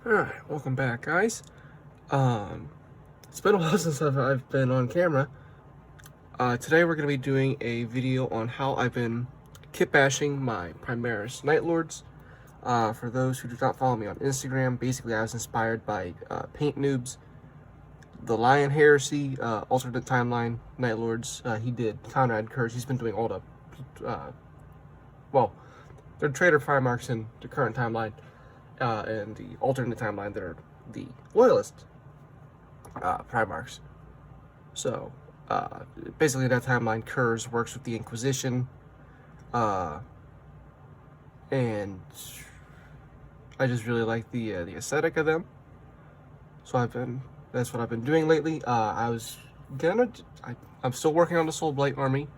Alright, welcome back, guys. It's been a while since I've been on camera. Today we're going to be doing a video on how I've been kit bashing my Primaris Night Lords. For those who do not follow me on Instagram, basically I was inspired by Paint Noobs, the Lion Heresy, alternate timeline Night Lords. He did Conrad Curse. He's been doing all the, well, they're Trader Primarchs in the current timeline. And the alternate timeline, they're the Loyalist Primarchs. So, basically that timeline, Kurz works with the Inquisition, and I just really like the aesthetic of them. So that's what I've been doing lately. I'm still working on the Soul Blight army.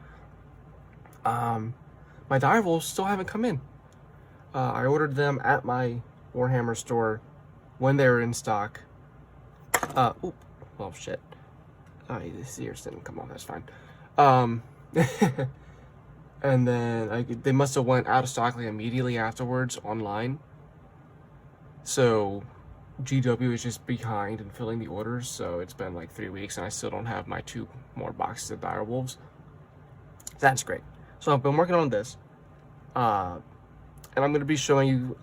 My direwolves still haven't come in. I ordered them at my Warhammer store when they were in stock. Oh shit. The ears didn't come off, that's fine. And then they must have went out of stock like immediately afterwards online. So GW is just behind in filling the orders, so it's been like 3 weeks and I still don't have my 2 more boxes of direwolves. That's great. So I've been working on this. And I'm going to be showing you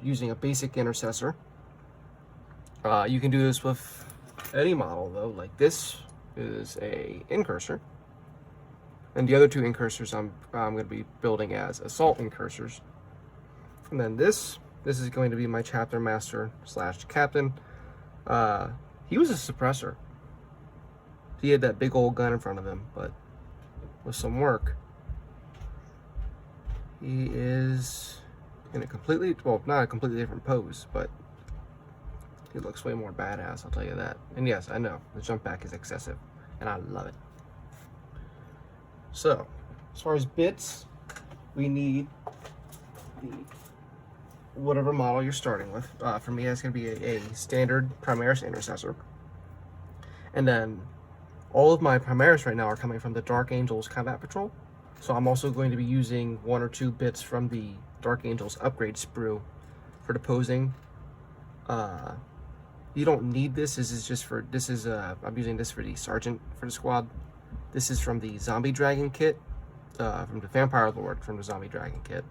using a basic intercessor. You can do this with any model though. Like this is a incursor, and the other 2 incursors I'm going to be building as assault incursors. And then this is going to be my chapter master / captain. He was a suppressor. He had that big old gun in front of him, but with some work, he is in a completely, well, not a completely different pose, but he looks way more badass, I'll tell you that. And yes, I know, the jump back is excessive, and I love it. So, as far as bits, we need the whatever model you're starting with. For me, that's going to be a standard Primaris Intercessor. And then, all of my Primaris right now are coming from the Dark Angels Combat Patrol. So I'm also going to be using 1 or 2 bits from the Dark Angels upgrade sprue for the posing. You don't need this. This is just for, I'm using this for the Sergeant for the squad. This is from the Zombie Dragon kit, from the Vampire Lord from the Zombie Dragon kit.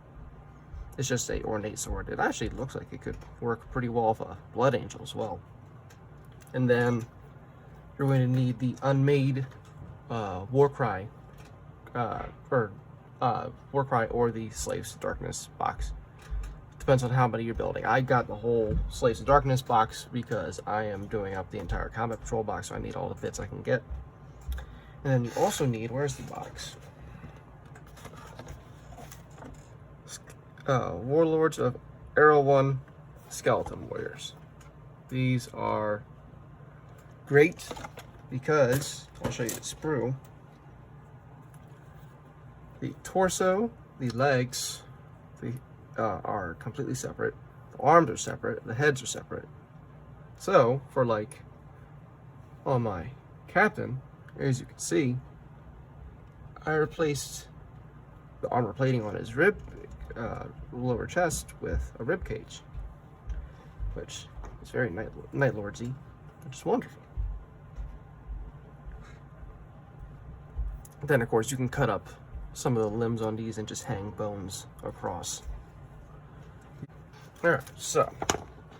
It's just a ornate sword. It actually looks like it could work pretty well with a Blood Angel as well. And then you're going to need the unmade Warcry, Warcry or the Slaves to Darkness box. Depends on how many you're building. I got the whole Slaves to Darkness box because I am doing up the entire Combat Patrol box, so I need all the bits I can get. And then you also need, where's the box? Warlords of Arrow 1 Skeleton Warriors. These are great because, I'll show you the sprue. The torso, the legs, are completely separate. The arms are separate. The heads are separate. So, for like, on my captain, as you can see, I replaced the armor plating on his lower chest with a rib cage, which is very Night Lordsy, which is wonderful. Then, of course, you can cut up some of the limbs on these and just hang bones across. Alright, so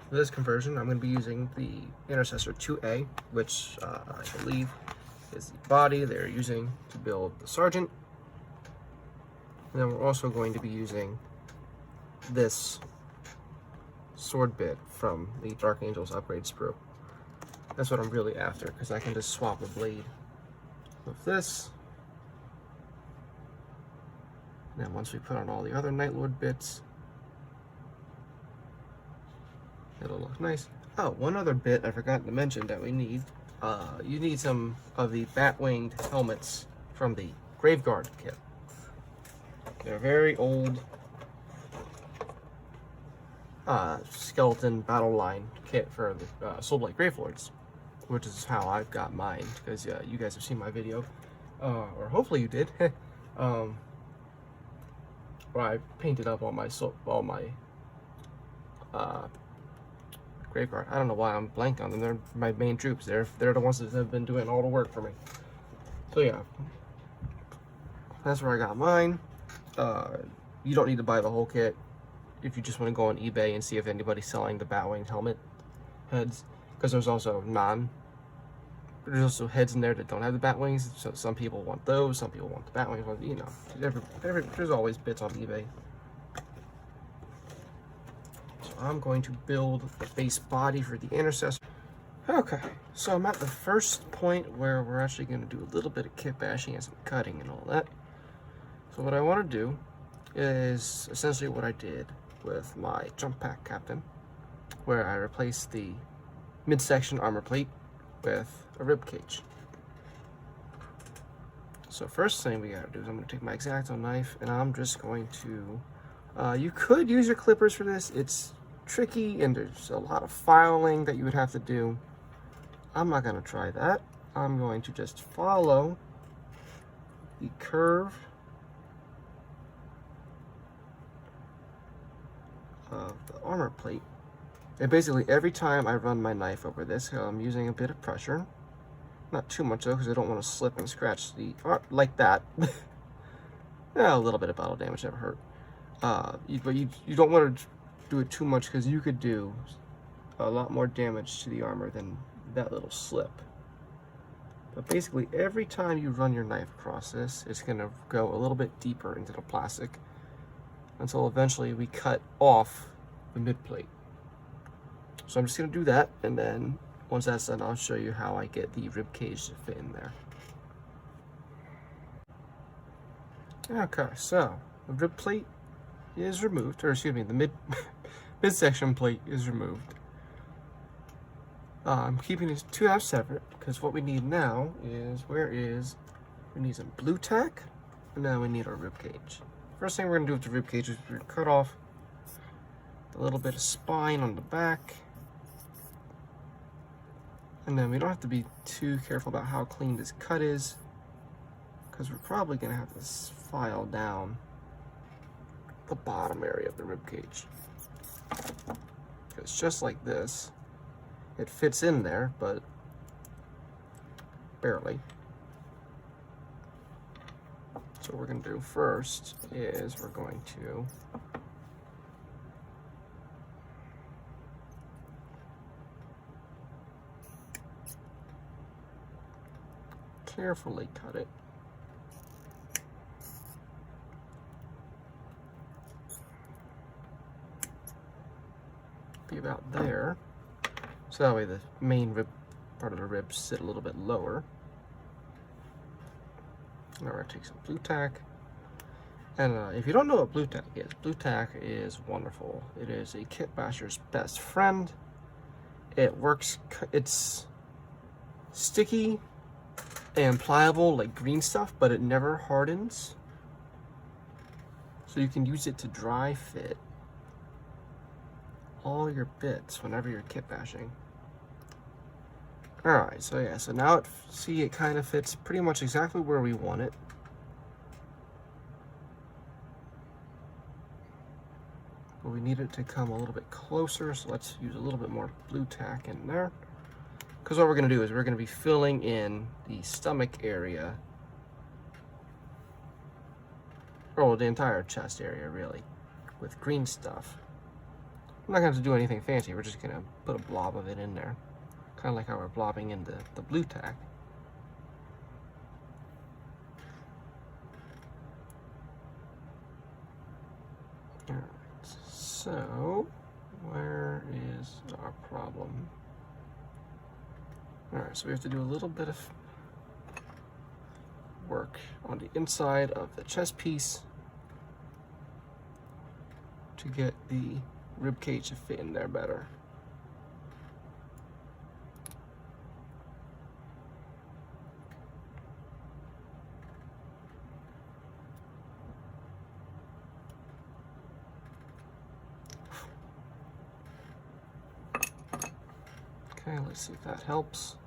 for this conversion, I'm going to be using the Intercessor 2A, which I believe is the body they're using to build the Sergeant. And then we're also going to be using this sword bit from the Dark Angels upgrade sprue. That's what I'm really after, because I can just swap a blade with this. And then once we put on all the other Night Lord bits, it'll look nice. Oh, one other bit I forgot to mention that we need. You need some of the bat-winged helmets from the Graveguard kit. They're very old skeleton battle line kit for the Soul Blight Gravelords, which is how I've got mine, because you guys have seen my video, or hopefully you did. Where I painted up all my Graveguard. I don't know why I'm blank on them. They're my main troops. They're the ones that have been doing all the work for me. So yeah, that's where I got mine. You don't need to buy the whole kit if you just want to go on eBay and see if anybody's selling the Batwing helmet heads, because there's also heads in there that don't have the bat wings. So some people want those, some people want the bat wings. You know, there's always bits on eBay. So I'm going to build the base body for the intercessor. Okay, so I'm at the first point where we're actually going to do a little bit of kit bashing and some cutting and all that. So what I want to do is essentially what I did with my jump pack captain, where I replaced the midsection armor plate with a rib cage. So first thing we gotta do is I'm gonna take my X-Acto knife and I'm just going to, you could use your clippers for this. It's tricky and there's a lot of filing that you would have to do. I'm not gonna try that. I'm going to just follow the curve of the armor plate. And basically every time I run my knife over this, I'm using a bit of pressure. Not too much though, because I don't want to slip and scratch the art like that. Yeah, a little bit of battle damage never hurt. But you don't want to do it too much, because you could do a lot more damage to the armor than that little slip. But basically every time you run your knife across this, it's going to go a little bit deeper into the plastic until eventually we cut off the mid plate. So I'm just going to do that, and then once that's done, I'll show you how I get the rib cage to fit in there. Okay, so the rib plate is removed, or excuse me, the midsection plate is removed. I'm keeping these two halves separate because what we need now is, we need some blue tack, and now we need our rib cage. First thing we're going to do with the rib cage is we're going to cut off a little bit of spine on the back. And then we don't have to be too careful about how clean this cut is, because we're probably going to have to file down the bottom area of the rib cage. Because just like this, it fits in there, but barely. So what we're going to do first is we're going to carefully cut it. Be about there. So that way the main rib part of the ribs sit a little bit lower. Now we're going to take some blue tack. And if you don't know what blue tack is wonderful. It is a kit basher's best friend. It works, it's sticky and pliable like green stuff, but it never hardens. So you can use it to dry fit all your bits whenever you're kit bashing. Alright, so yeah, so now it kind of fits pretty much exactly where we want it. But we need it to come a little bit closer, so let's use a little bit more blue tack in there. Because what we're going to do is we're going to be filling in the stomach area, or the entire chest area really, with green stuff. I'm not going to have to do anything fancy, we're just going to put a blob of it in there. Kind of like how we're blobbing in the blue tack. Alright, so where is our problem? Alright, so we have to do a little bit of work on the inside of the chest piece to get the rib cage to fit in there better. Okay, let's see if that helps.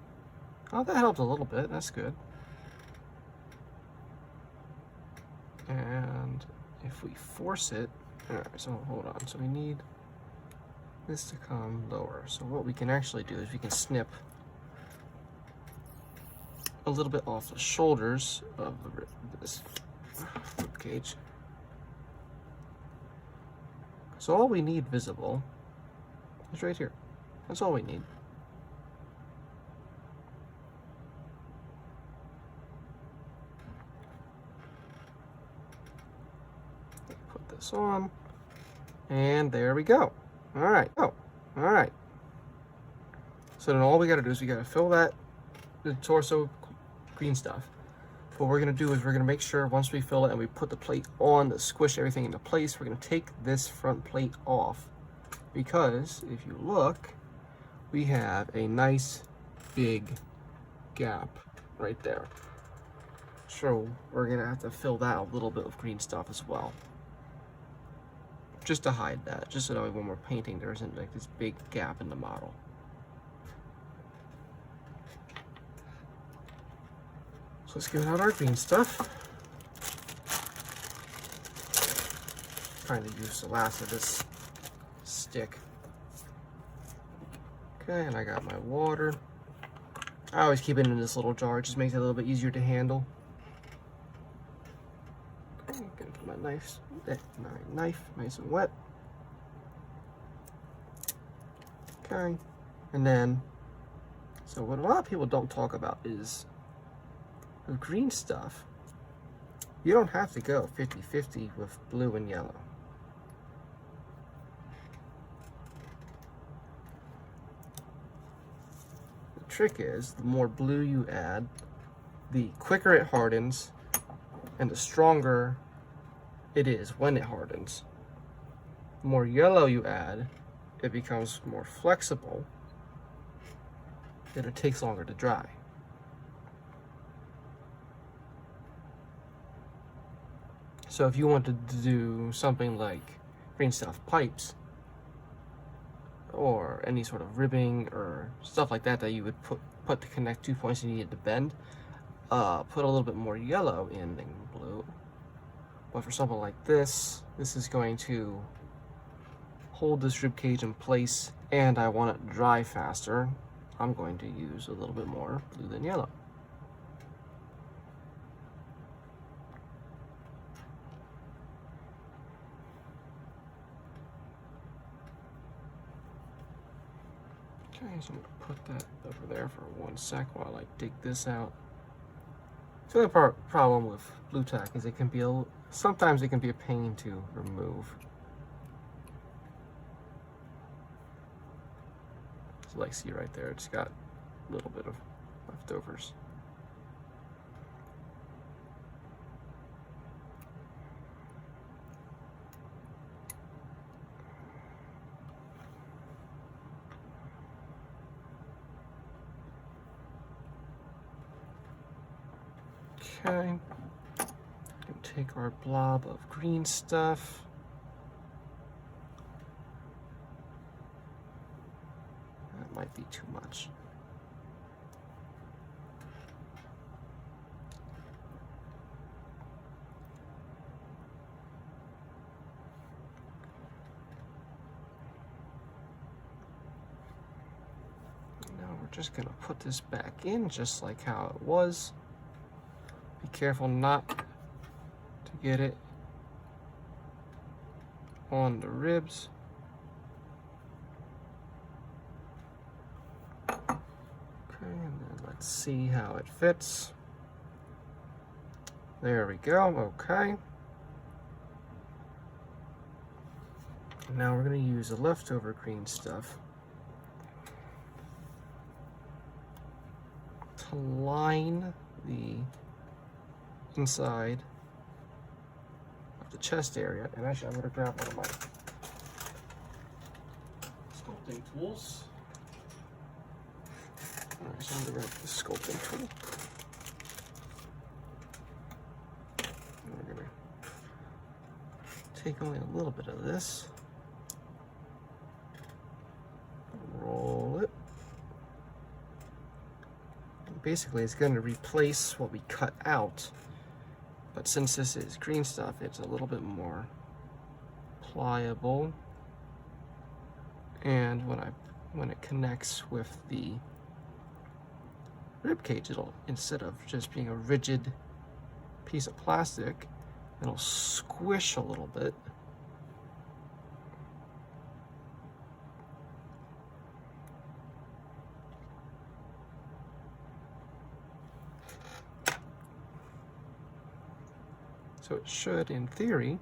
Oh, that helped a little bit. That's good. And if we force it, all right, so hold on. So we need this to come lower. So what we can actually do is we can snip a little bit off the shoulders of this rib cage. So all we need visible is right here. That's all we need. Put this on, and there we go. All right. Oh, all right. So then all we got to do is we got to fill the torso green stuff. What we're going to do is we're going to make sure once we fill it and we put the plate on to squish everything into place, we're going to take this front plate off, because if you look, we have a nice big gap right there. So we're going to have to fill that a little bit with green stuff as well, just to hide that, just so that when we're painting there isn't like this big gap in the model. So let's get out our green stuff. Trying to use the last of this stick. Okay, and I got my water. I always keep it in this little jar, it just makes it a little bit easier to handle. Okay, I'm gonna put my knife nice and wet. Okay, and then, so what a lot of people don't talk about is the green stuff. You don't have to go 50-50 with blue and yellow. The trick is, the more blue you add, the quicker it hardens, and the stronger it is when it hardens. The more yellow you add, it becomes more flexible, and it takes longer to dry. So if you wanted to do something like green stuff pipes, or any sort of ribbing or stuff like that that you would put to connect 2 points you needed to bend, put a little bit more yellow in than blue. But for something like this is going to hold this rib cage in place, and I want it dry faster. I'm going to use a little bit more blue than yellow. Okay, so I'm going to put that over there for 1 sec while I dig this out. The other problem with blue tack is it can be sometimes it can be a pain to remove. So like, see right there, it's got a little bit of leftovers. Okay, take our blob of green stuff. That might be too much. Now we're just gonna put this back in just like how it was. Be careful not to get it on the ribs. Okay, and then let's see how it fits. There we go, okay. Now we're going to use the leftover green stuff to line the inside of the chest area. And actually, I'm going to grab one of my sculpting tools. Alright, so I'm going to grab the sculpting tool. And we're going to take only a little bit of this, roll it. And basically, it's going to replace what we cut out. But since this is green stuff, it's a little bit more pliable And when it connects with the rib cage, it'll, instead of just being a rigid piece of plastic, it'll squish a little bit. So it should, in theory,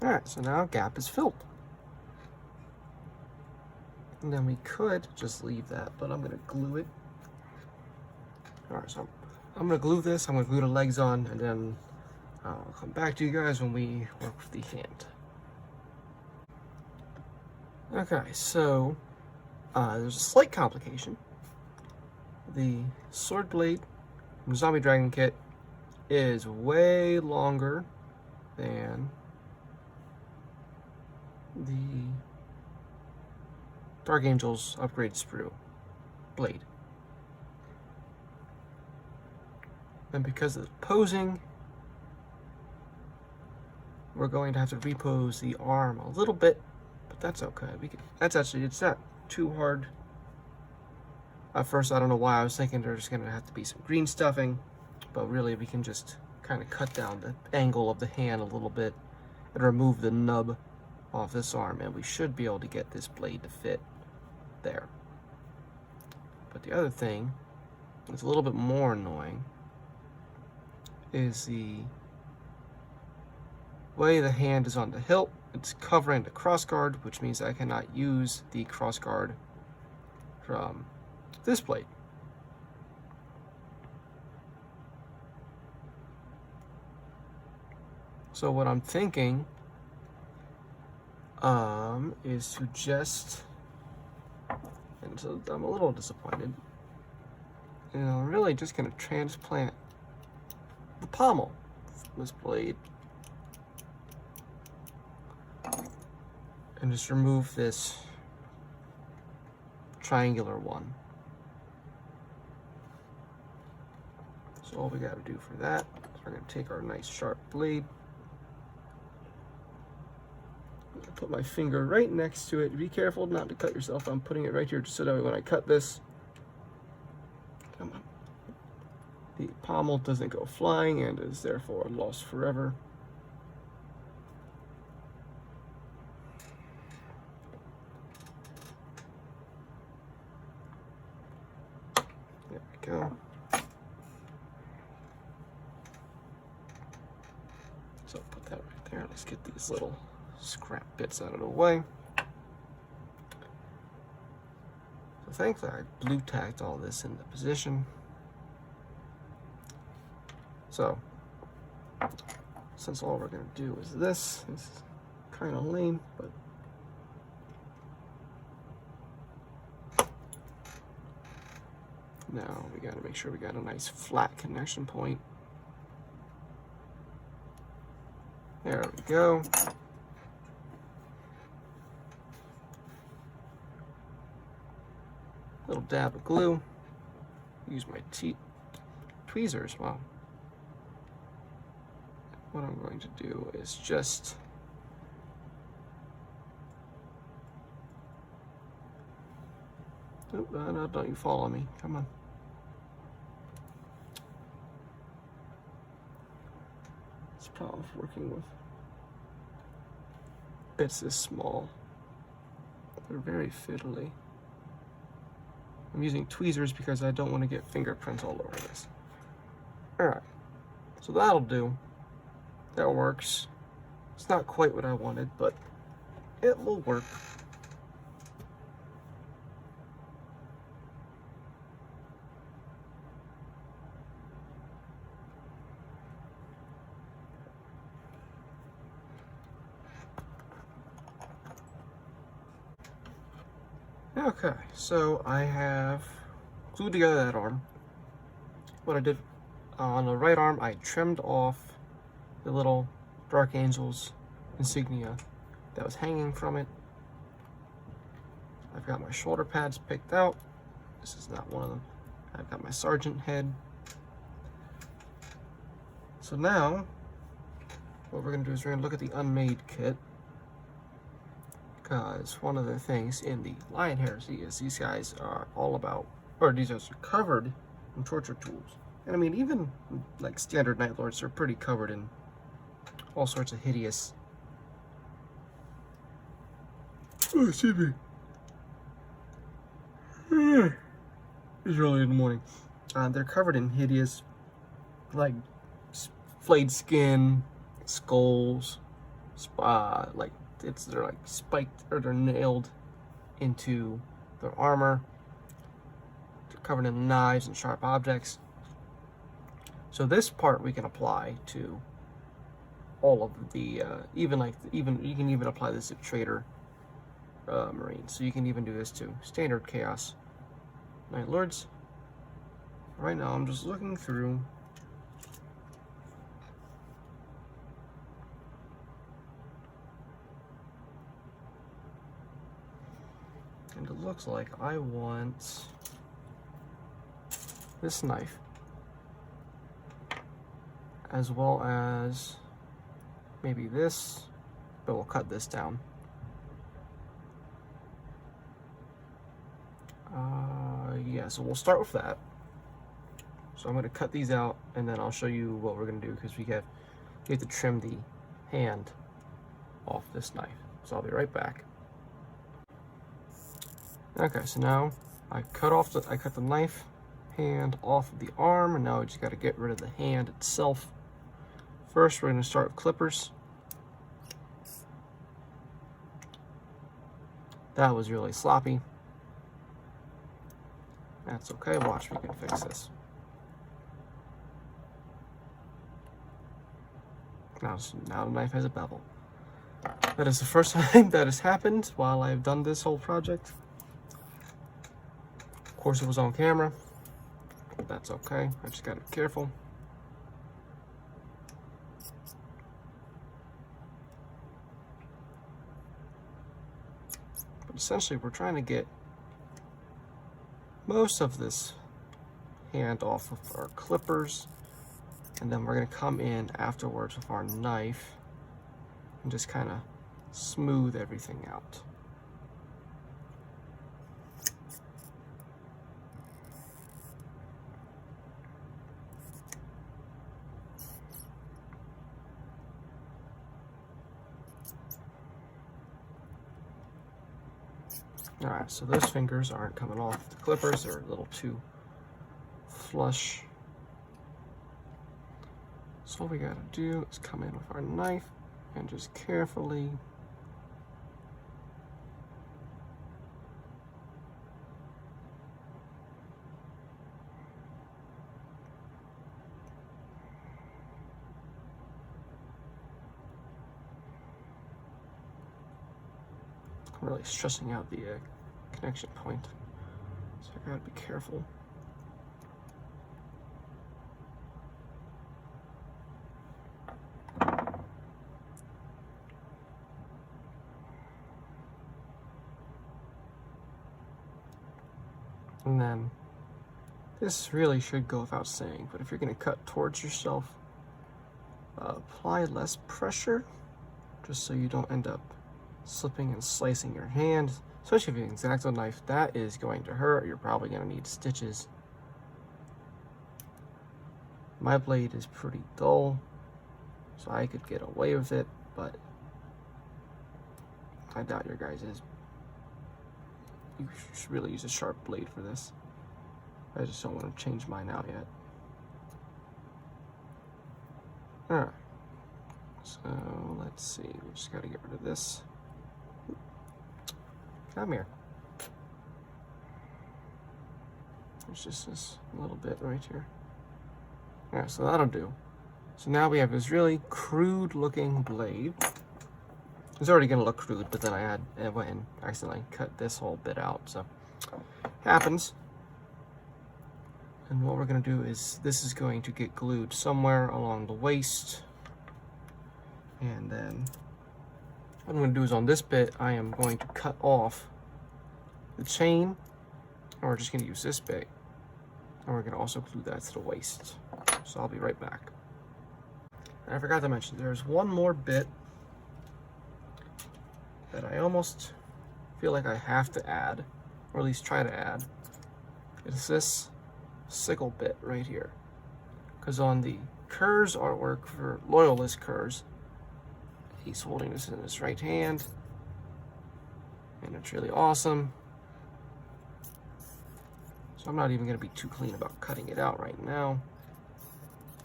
Alright, so now gap is filled. And then we could just leave that, but I'm going to glue it. Alright, so I'm going to glue this, I'm going to glue the legs on, and then I'll come back to you guys when we work with the hand. Okay, so there's a slight complication. The sword blade from Zombie Dragon Kit is way longer than the Dark Angel's upgrade sprue blade. And because of the posing, we're going to have to repose the arm a little bit, but that's okay. It's not too hard. At first, I don't know why I was thinking there's going to have to be some green stuffing, but really we can just kind of cut down the angle of the hand a little bit and remove the nub off this arm, and we should be able to get this blade to fit there. But the other thing that's a little bit more annoying is the way the hand is on the hilt. It's covering the crossguard, which means I cannot use the crossguard from this blade. So what I'm thinking is to just, and so I'm a little disappointed, and I'm really just going to transplant the pommel from this blade and just remove this triangular one. So all we got to do for that is we're going to take our nice sharp blade, put my finger right next to it. Be careful not to cut yourself. I'm putting it right here just so that when I cut this, come on, the pommel doesn't go flying and is therefore lost forever. There we go. So put that right there. Let's get these little scrap bits out of the way. So thankfully I blue tacked all this into position. So since all we're going to do is this, it's kind of lame, but now we got to make sure we got a nice flat connection point. There we go. Little dab of glue. Use my tweezers. Wow. What I'm going to do is just no, don't you fall on me. Come on. It's the problem with working with bits this small. They're very fiddly. I'm using tweezers because I don't want to get fingerprints all over this. Alright, so that'll do. That works. It's not quite what I wanted, but it will work. Okay, so I have glued together that arm. What I did on the right arm, I trimmed off the little Dark Angels insignia that was hanging from it. I've got my shoulder pads picked out. This is not one of them. I've got my sergeant head. So now, what we're going to do is we're going to look at the unmade kit. Because one of the things in the Lion Heresy is these guys are all about, or these guys are covered in torture tools. And I mean, even like standard Night Lords are pretty covered in all sorts of hideous. Oh, excuse me. It's early in the morning. They're covered in hideous, like, flayed skin, skulls, like they're like spiked, or they're nailed into their armor. They're covered in knives and sharp objects. So this part we can apply to all of the even you can even apply this to Trader Marines. So you can even do this to standard Chaos Night Lords. Right now I'm just looking through. And it looks like I want this knife, as well as maybe this, but we'll cut this down. Yeah, so we'll start with that. So I'm going to cut these out, and then I'll show you what we're going to do, because we have to trim the hand off this knife. So I'll be right back. Okay, so now I cut the knife hand off of the arm, and now we just got to get rid of the hand itself. First, we're going to start with clippers. That was really sloppy. That's okay, watch, we can fix this. Now the knife has a bevel. That is the first time that has happened while I've done this whole project. Of course, it was on camera, but that's okay. I just gotta be careful. But essentially, we're trying to get most of this hand off of our clippers, and then we're going to come in afterwards with our knife and just kind of smooth everything out. Alright, so those fingers aren't coming off the clippers, they're a little too flush. So all we gotta do is come in with our knife and just carefully I'm really stressing out the connection point, so I gotta be careful. And then, this really should go without saying, but if you're going to cut towards yourself, apply less pressure, just so you don't end up slipping and slicing your hand, especially if you have an X-Acto knife. That is going to hurt. You're probably going to need stitches. My blade is pretty dull, so I could get away with it, but I doubt your guys is. You should really use a sharp blade for this. I just don't want to change mine out yet. Alright. So, let's see. We just got to get rid of this. Come here. There's just this little bit right here. Alright, so that'll do. So now we have this really crude looking blade. It's already going to look crude, but then I went and accidentally cut this whole bit out, so happens. And what we're going to do is, this is going to get glued somewhere along the waist. And then what I'm going to do is on this bit, I am going to cut off the chain, and we're just going to use this bit, and we're going to also glue that to the waist. So I'll be right back. And I forgot to mention, there's one more bit that I almost feel like I have to add, or at least try to add. It's this sickle bit right here. Because on the Kerrs artwork for Loyalist Kerrs, he's holding this in his right hand, and it's really awesome. So I'm not even going to be too clean about cutting it out right now.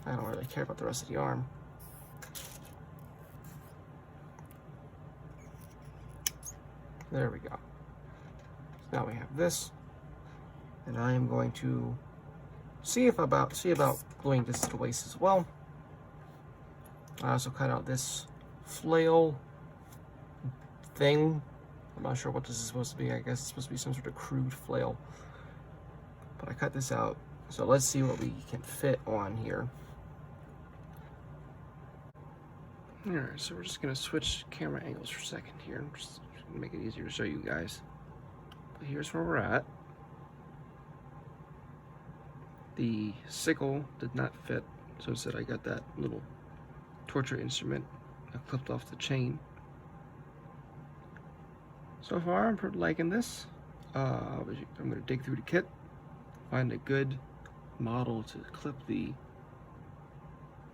I don't really care about the rest of the arm. There we go. So now we have this, and I am going to see about gluing this to the waist as well. I also cut out this flail thing. I'm not sure what this is supposed to be. I guess it's supposed to be some sort of crude flail. But I cut this out. So let's see what we can fit on here. Alright, so we're just going to switch camera angles for a second here. Just to make it easier to show you guys. But here's where we're at. The sickle did not fit, so instead I got that little torture instrument. I clipped off the chain. So far, I'm pretty liking this. I'm going to dig through the kit, find a good model to clip the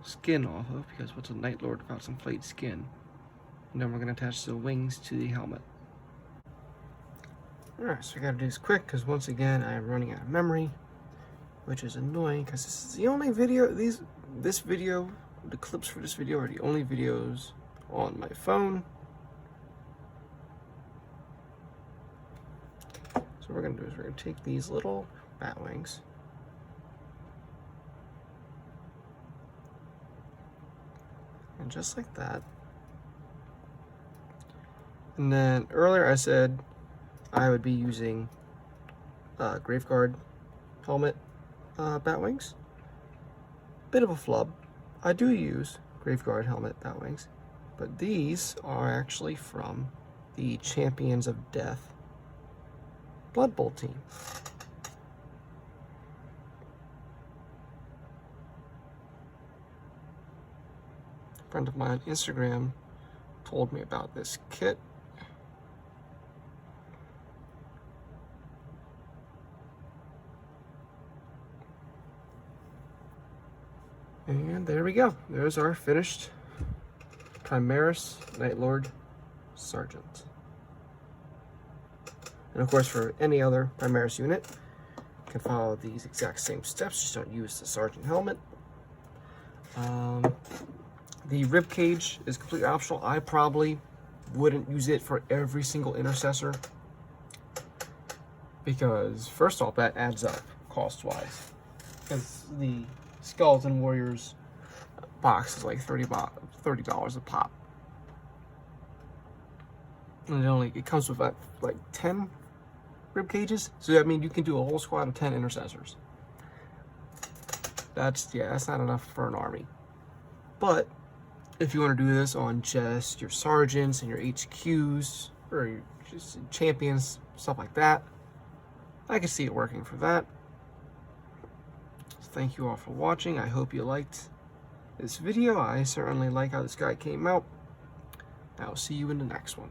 skin off of, because what's a Night Lord without some flayed skin? And then we're going to attach the wings to the helmet. Alright, so I got to do this quick, because once again, I am running out of memory, which is annoying, because this is the only video, the clips for this video are the only videos on my phone. So what we're going to do is we're going to take these little bat wings, and just like that. And then earlier I said I would be using Graveguard helmet bat wings. Bit of a flub. I do use Graveguard helmet bat wings, but these are actually from the Champions of Death Blood Bowl team. A friend of mine on Instagram told me about this kit. And there we go. There's our finished Primaris Night Lord Sergeant. And of course, for any other Primaris unit, you can follow these exact same steps. Just don't use the Sergeant helmet. The rib cage is completely optional. I probably wouldn't use it for every single intercessor, because first off, that adds up cost-wise. Because the Skeleton Warriors box is like $30 a pop. And it comes with like 10 rib cages, so I mean you can do a whole squad of 10 intercessors. That's not enough for an army. But if you want to do this on just your sergeants and your HQs or your just champions, stuff like that, I can see it working for that. So thank you all for watching. I hope you liked this video. I certainly like how this guy came out. I'll see you in the next one.